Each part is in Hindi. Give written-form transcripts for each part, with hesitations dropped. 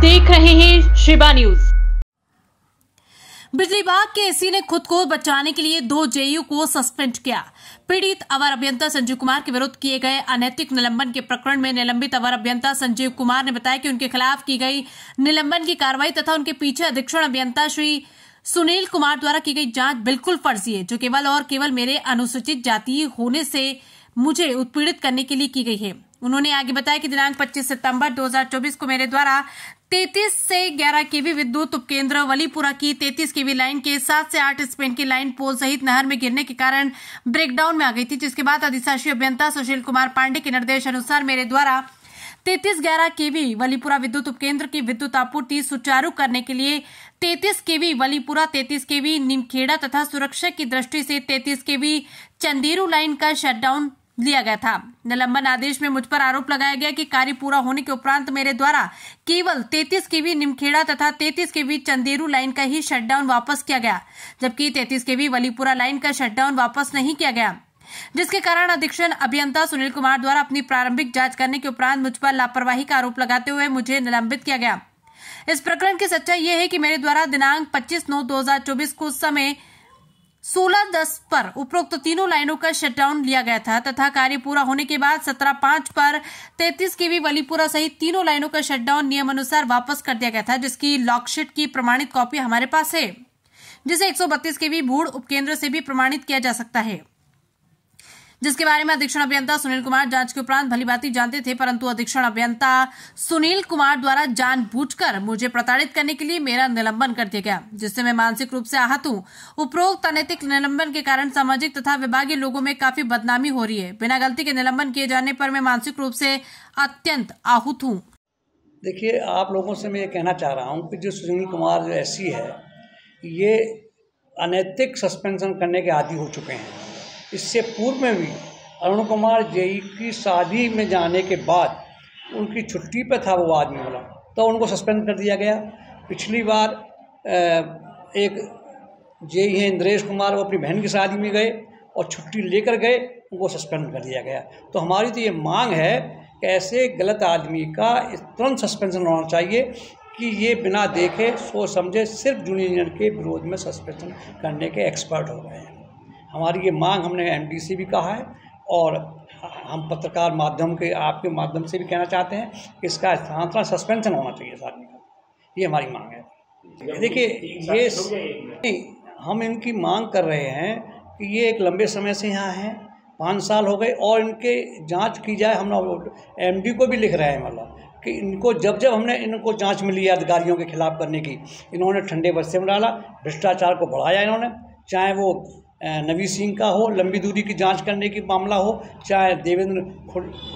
देख रहे हैं शिवा न्यूज। बिजली विभाग के एसी ने खुद को बचाने के लिए 2 जेयू को सस्पेंड किया। पीड़ित अवर अभियंता संजीव कुमार के विरुद्ध किए गए अनैतिक निलंबन के प्रकरण में निलंबित अवर अभियंता संजीव कुमार ने बताया कि उनके खिलाफ की गई निलंबन की कार्रवाई तथा उनके पीछे अधीक्षण अभियंता श्री सुनील कुमार द्वारा की गई जांच बिल्कुल फर्जी है, जो केवल और केवल मेरे अनुसूचित जाति होने से मुझे उत्पीड़ित करने के लिए की गई है। उन्होंने आगे बताया कि दिनांक 25 सितंबर 2024 को मेरे द्वारा 33 से 11 केवी विद्युत उपकेंद्र वलीपुरा की 33 केवी लाइन के 7 से 8 स्पेन की लाइन पोल सहित नहर में गिरने के कारण ब्रेकडाउन में आ गई थी, जिसके बाद अधिशासी अभियंता सुशील कुमार पांडे के निर्देश अनुसार मेरे द्वारा 33-11 केवी वलीपुरा विद्युत उपकेंद्र की विद्युत आपूर्ति सुचारू करने के लिए 33 केवी वलीपुरा, 33 केवी निमखेड़ा तथा सुरक्षा की दृष्टि से 33 केवी चंदेरू लाइन का शटडाउन लिया गया था। निलंबन आदेश में मुझ पर आरोप लगाया गया कि कार्य पूरा होने के उपरांत मेरे द्वारा केवल 33 केवी निमखेड़ा तथा 33 केवी चंदेरू लाइन का ही शटडाउन वापस किया गया, जबकि 33 केवी वलीपुरा लाइन का शटडाउन वापस नहीं किया गया, जिसके कारण अधीक्षण अभियंता सुनील कुमार द्वारा अपनी प्रारंभिक जांच करने के उपरांत मुझ पर लापरवाही का आरोप लगाते हुए मुझे निलंबित किया गया। इस प्रकरण की सच्चाई यह है कि मेरे द्वारा दिनांक 25/9/2024 को समय 16:10 पर उपरोक्त तीनों लाइनों का शटडाउन लिया गया था तथा कार्य पूरा होने के बाद 17:05 पर 33 केवी वलीपुरा सहित तीनों लाइनों का शटडाउन नियमानुसार वापस कर दिया गया था, जिसकी लॉकशीट की प्रमाणित कॉपी हमारे पास है, जिसे 132 केवी भूड़ उपकेंद्र से भी प्रमाणित किया जा सकता है, जिसके बारे में अधीक्षण अभियंता सुनील कुमार जांच के उपरांत भलीभांति जानते थे, परंतु अधीक्षण अभियंता सुनील कुमार द्वारा जानबूझकर मुझे प्रताड़ित करने के लिए मेरा निलंबन कर दिया गया, जिससे मैं मानसिक रूप से आहत हूं। उपरोक्त अनैतिक निलंबन के कारण सामाजिक तथा विभागीय लोगों में काफी बदनामी हो रही है। बिना गलती के निलंबन किए जाने पर मैं मानसिक रूप से अत्यंत आहत हूँ। देखिए, आप लोगों से मैं ये कहना चाह रहा हूँ कि जो सुनील कुमार जो ऐसी है, ये अनैतिक सस्पेंशन करने के आदी हो चुके हैं। इससे पूर्व में भी अरुण कुमार जेई की शादी में जाने के बाद उनकी छुट्टी पे था वो आदमी वाला, तो उनको सस्पेंड कर दिया गया। पिछली बार एक जेई है इंद्रेश कुमार, वो अपनी बहन की शादी में गए और छुट्टी लेकर गए, उनको सस्पेंड कर दिया गया। तो हमारी तो ये मांग है कि ऐसे गलत आदमी का तुरंत सस्पेंशन होना चाहिए कि ये बिना देखे सोच समझे सिर्फ जूनियर इंजीनियर के विरोध में सस्पेंशन करने के एक्सपर्ट हो गए हैं। हमारी ये मांग हमने एमडी से भी कहा है और हम पत्रकार माध्यम के आपके माध्यम से भी कहना चाहते हैं कि इसका स्थानांतरण सस्पेंशन होना चाहिए इस आदमी का। ये हमारी मांग है। देखिए, ये हम इनकी मांग कर रहे हैं कि ये एक लंबे समय से यहाँ हैं, 5 साल हो गए, और इनके जांच की जाए। हम एमडी को भी लिख रहे हैं मतलब कि इनको जब हमने इनको जांच मिली है अधिकारियों के खिलाफ करने की, इन्होंने ठंडे बस्ते में डाला, भ्रष्टाचार को बढ़ाया इन्होंने, चाहे वो नवी सिंह का हो, लंबी दूरी की जांच करने की मामला हो, चाहे देवेंद्र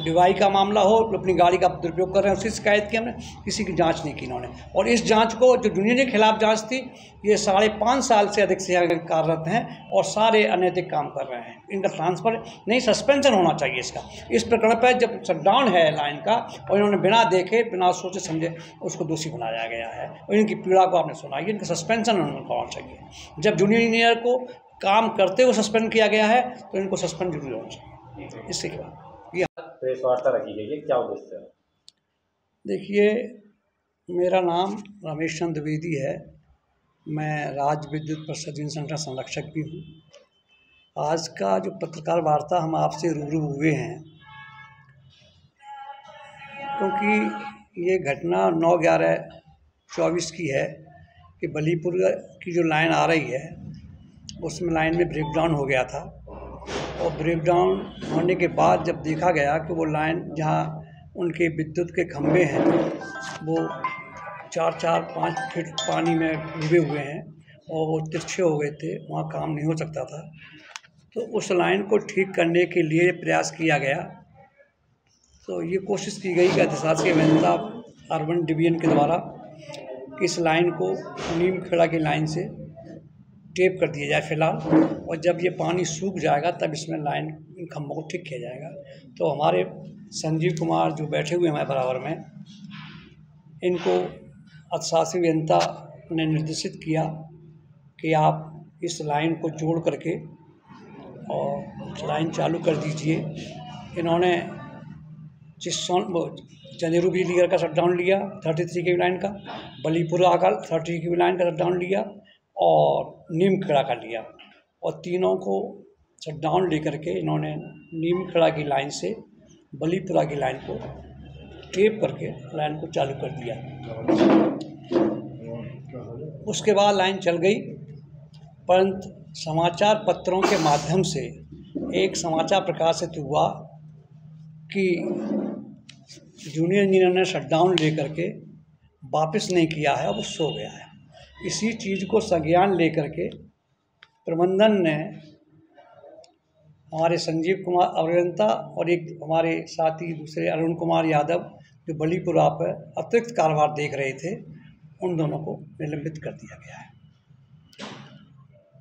डिवाई का मामला हो, अपनी गाड़ी का दुरुपयोग कर रहे हैं, उसकी शिकायत की हमने, किसी की जांच नहीं की इन्होंने। और इस जांच को जो जूनियर के खिलाफ जांच थी, ये 5.5 साल से अधिक से कार्यरत हैं और सारे अनैतिक काम कर रहे हैं। इनका ट्रांसफर नहीं, सस्पेंशन होना चाहिए इसका। इस प्रकरण पर जब शटडाउन है लाइन का और इन्होंने बिना देखे बिना सोचे समझे उसको दोषी बनाया गया है और इनकी पीड़ा को आपने सुना, इनका सस्पेंशन होना चाहिए। जब जूनियर इंजीनियर को काम करते हुए सस्पेंड किया गया है तो इनको सस्पेंड जरूर होना चाहिए। इससे क्या ये प्रेस वार्ता रखी गई है, क्या उद्देश्य है? देखिए, मेरा नाम रमेश चंद्र द्विवेदी है, मैं राज्य विद्युत प्रसारण संगठन संरक्षक भी हूँ। आज का जो पत्रकार वार्ता हम आपसे रूबरू हुए हैं, क्योंकि ये घटना 9/11/24 की है कि बलीपुर की जो लाइन आ रही है उसमें लाइन में ब्रेकडाउन हो गया था और ब्रेकडाउन होने के बाद जब देखा गया कि वो लाइन जहाँ उनके विद्युत के खंभे हैं वो 4-5 फीट पानी में डूबे हुए हैं और वो तिरछे हो गए थे, वहाँ काम नहीं हो सकता था। तो उस लाइन को ठीक करने के लिए प्रयास किया गया। तो ये कोशिश की गई कि अधिशासी अभियंता अर्बन डिवीजन के द्वारा कि इस लाइन को नीमखेड़ा की लाइन से टेप कर दिया जाए फिलहाल, और जब ये पानी सूख जाएगा तब इसमें लाइन इन खंभों को ठीक किया जाएगा। तो हमारे संजीव कुमार जो बैठे हुए हैं बराबर में, इनको अधिशासी अभियंता ने निर्देशित किया कि आप इस लाइन को जोड़ करके और लाइन चालू कर दीजिए। इन्होंने चंदेरू बिजली घर का शटडाउन लिया 33 kV लाइन का, बलीपुरा का 30 kV लाइन का शटडाउन लिया और नीमखेड़ा का लिया। और तीनों को शटडाउन लेकर के इन्होंने नीमखेड़ा की लाइन से बलीपुरा की लाइन को टेप करके लाइन को चालू कर दिया। उसके बाद लाइन चल गई, परंतु समाचार पत्रों के माध्यम से एक समाचार प्रकाशित हुआ कि जूनियर इंजीनियर ने शटडाउन लेकर के वापस नहीं किया है, अब वो सो गया है। इसी चीज़ को संज्ञान लेकर के प्रबंधन ने हमारे संजीव कुमार अभियंता और एक हमारे साथी दूसरे अरुण कुमार यादव जो बलीपुरा पर अतिरिक्त कार्यभार देख रहे थे, उन दोनों को निलंबित कर दिया गया है।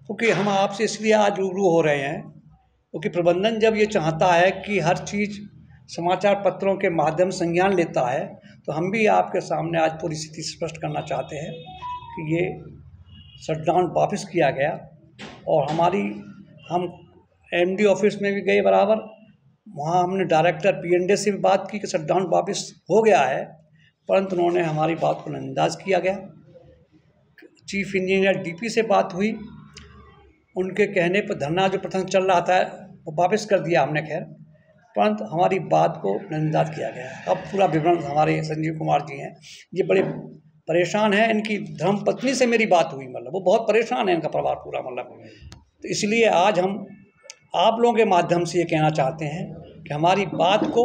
क्योंकि हम आपसे इसलिए आज रूबरू हो रहे हैं क्योंकि प्रबंधन जब ये चाहता है कि हर चीज़ समाचार पत्रों के माध्यम से संज्ञान लेता है, तो हम भी आपके सामने आज पूरी स्थिति स्पष्ट करना चाहते हैं कि ये शटडाउन वापस किया गया। और हम एमडी ऑफिस में भी गए बराबर, वहाँ हमने डायरेक्टर पीएनडे से भी बात की कि शटडाउन वापस हो गया है, परंतु उन्होंने हमारी बात को नज़रअंदाज किया गया। चीफ इंजीनियर डीपी से बात हुई, उनके कहने पर धरना जो प्रथम चल रहा था वो वापस कर दिया हमने, खैर, परंतु हमारी बात को नज़रअंदाज किया गया। अब पूरा विवरण हमारे संजीव कुमार जी हैं, ये बड़े परेशान हैं। इनकी धर्मपत्नी से मेरी बात हुई, मतलब वो बहुत परेशान है, इनका परिवार पूरा, मतलब। तो इसलिए आज हम आप लोगों के माध्यम से ये कहना चाहते हैं कि हमारी बात को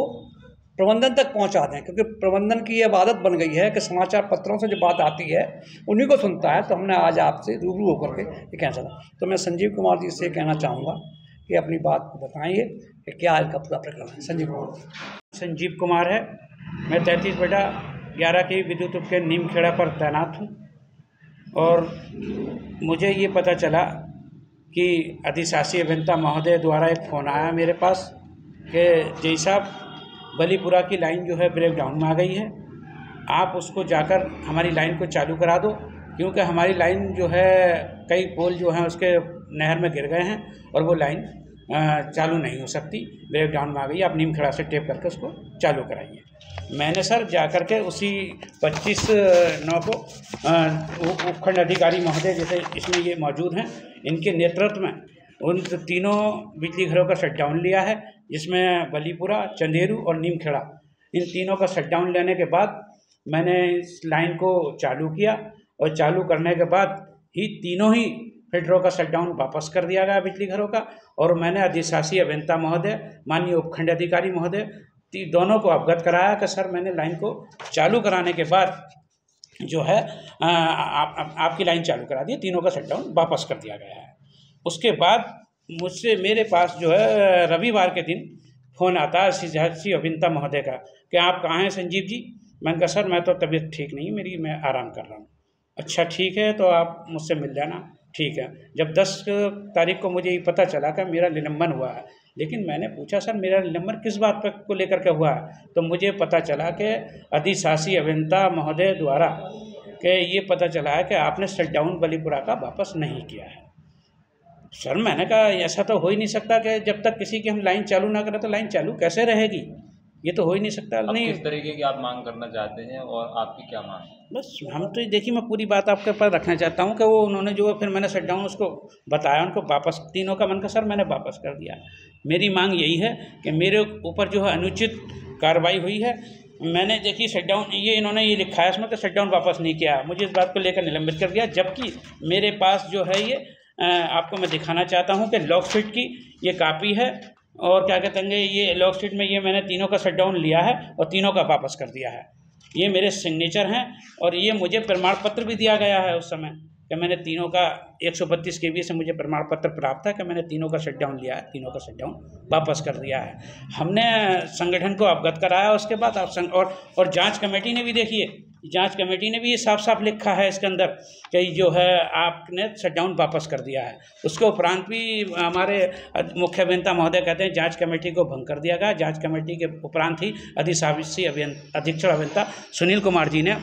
प्रबंधन तक पहुंचा दें, क्योंकि प्रबंधन की ये आदत बन गई है कि समाचार पत्रों से जो बात आती है उन्हीं को सुनता है। तो हमने आज आपसे रूबरू होकर के ये कहना चाहता। तो मैं संजीव कुमार जी से कहना चाहूँगा कि अपनी बात को बताइए कि क्या इनका पूरा प्रकरण है। संजीव कुमार है, मैं 33/11 के विद्युत उपकेंद्र नीमखेड़ा पर तैनात हूँ। और मुझे ये पता चला कि अधिशासी अभियंता महोदय द्वारा एक फ़ोन आया मेरे पास कि जय साहब, बलीपुरा की लाइन जो है ब्रेक डाउन में आ गई है, आप उसको जाकर हमारी लाइन को चालू करा दो, क्योंकि हमारी लाइन जो है कई पोल जो हैं उसके नहर में गिर गए हैं और वो लाइन चालू नहीं हो सकती, ब्रेक डाउन में आ गई, आप नीमखेड़ा से टेप करके उसको चालू कराइए। मैंने सर जाकर के उसी 25/9 को उपखंड अधिकारी महोदय जैसे इसमें ये मौजूद हैं, इनके नेतृत्व में उन तीनों बिजली घरों का शटडाउन लिया है, जिसमें बलीपुरा, चंदेरू और नीमखेड़ा, इन तीनों का शटडाउन लेने के बाद मैंने इस लाइन को चालू किया और चालू करने के बाद ही तीनों ही फीडरों का शटडाउन वापस कर दिया गया बिजली घरों का। और मैंने अधिशासी अभियंता महोदय, माननीय उपखंड अधिकारी महोदय, दोनों को अवगत कराया कि सर मैंने लाइन को चालू कराने के बाद जो है आपकी लाइन चालू करा दी, तीनों का शटडाउन वापस कर दिया गया है। उसके बाद मुझसे मेरे पास जो है रविवार के दिन फ़ोन आता है अधिशासी अभियंता महोदय का कि आप कहाँ हैं संजीव जी। मैंने कहा सर मैं तो तबीयत ठीक नहीं मेरी, मैं आराम कर रहा हूँ। अच्छा ठीक है, तो आप मुझसे मिल जाना। ठीक है। जब 10 तारीख को मुझे ये पता चला कि मेरा निलंबन हुआ है, लेकिन मैंने पूछा सर मेरा निलंबन किस बात पर को लेकर के हुआ है, तो मुझे पता चला कि अधिशासी अभियंता महोदय द्वारा कि ये पता चला है कि आपने शटडाउन बलीपुरा का वापस नहीं किया है। सर मैंने कहा ऐसा तो हो ही नहीं सकता कि जब तक किसी की हम लाइन चालू ना करें तो लाइन चालू कैसे रहेगी, ये तो हो ही नहीं सकता। नहीं, किस तरीके की आप मांग करना चाहते हैं और आपकी क्या मांग है? बस हम तो देखिए मैं पूरी बात आपके पास रखना चाहता हूँ कि वो उन्होंने जो फिर मैंने शटडाउन उसको बताया, उनको वापस तीनों का मन का सर मैंने वापस कर दिया। मेरी मांग यही है कि मेरे ऊपर जो है अनुचित कार्रवाई हुई है। मैंने देखिए शटडाउन ये इन्होंने ये लिखा है इसमें कि शटडाउन वापस नहीं किया, मुझे इस बात को लेकर निलंबित कर दिया, जबकि मेरे पास जो है ये आपको मैं दिखाना चाहता हूँ कि लॉग शीट की ये कापी है और क्या कहते हैं ये लॉग शीट में ये मैंने तीनों का शटडाउन लिया है और तीनों का वापस कर दिया है। ये मेरे सिग्नेचर हैं और ये मुझे प्रमाण पत्र भी दिया गया है उस समय कि मैंने तीनों का 132 kV से मुझे प्रमाण पत्र प्राप्त है कि मैंने तीनों का शटडाउन लिया है, तीनों का शटडाउन वापस कर दिया है। हमने संगठन को अवगत कराया उसके बाद और जांच कमेटी ने भी देखिए, जांच कमेटी ने भी ये साफ साफ लिखा है इसके अंदर कि जो है आपने शटडाउन वापस कर दिया है। उसके उपरांत भी हमारे मुख्य अभियंता महोदय कहते हैं जांच कमेटी को भंग कर दिया गया। जांच कमेटी के उपरांत ही अधिशासी अधीक्षण अभियंता सुनील कुमार जी ने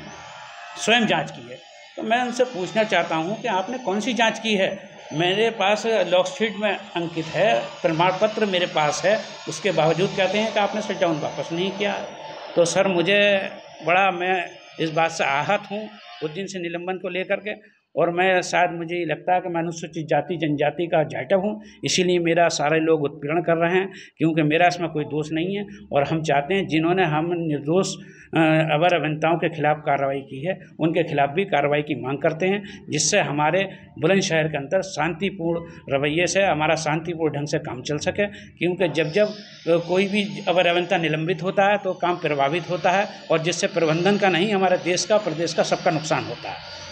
स्वयं जाँच की है। तो मैं उनसे पूछना चाहता हूँ कि आपने कौन सी जांच की है? मेरे पास लॉग शीट में अंकित है, प्रमाण पत्र मेरे पास है, उसके बावजूद कहते हैं कि आपने शटडाउन वापस नहीं किया। तो सर मुझे बड़ा, मैं इस बात से आहत हूँ उस दिन से निलंबन को लेकर के, और मैं शायद मुझे ये लगता है कि मैं अनुसूचित जाति जनजाति का जाटव हूँ, इसीलिए मेरा सारे लोग उत्पीड़न कर रहे हैं, क्योंकि मेरा इसमें कोई दोष नहीं है। और हम चाहते हैं जिन्होंने हम निर्दोष अवर अभियंताओं के खिलाफ कार्रवाई की है उनके खिलाफ भी कार्रवाई की मांग करते हैं, जिससे हमारे बुलंदशहर के अंदर शांतिपूर्ण रवैये से हमारा शांतिपूर्ण ढंग से काम चल सके। क्योंकि जब जब कोई भी अवर अभियंता निलंबित होता है तो काम प्रभावित होता है, और जिससे प्रबंधन का नहीं हमारे देश का, प्रदेश का, सबका नुकसान होता है।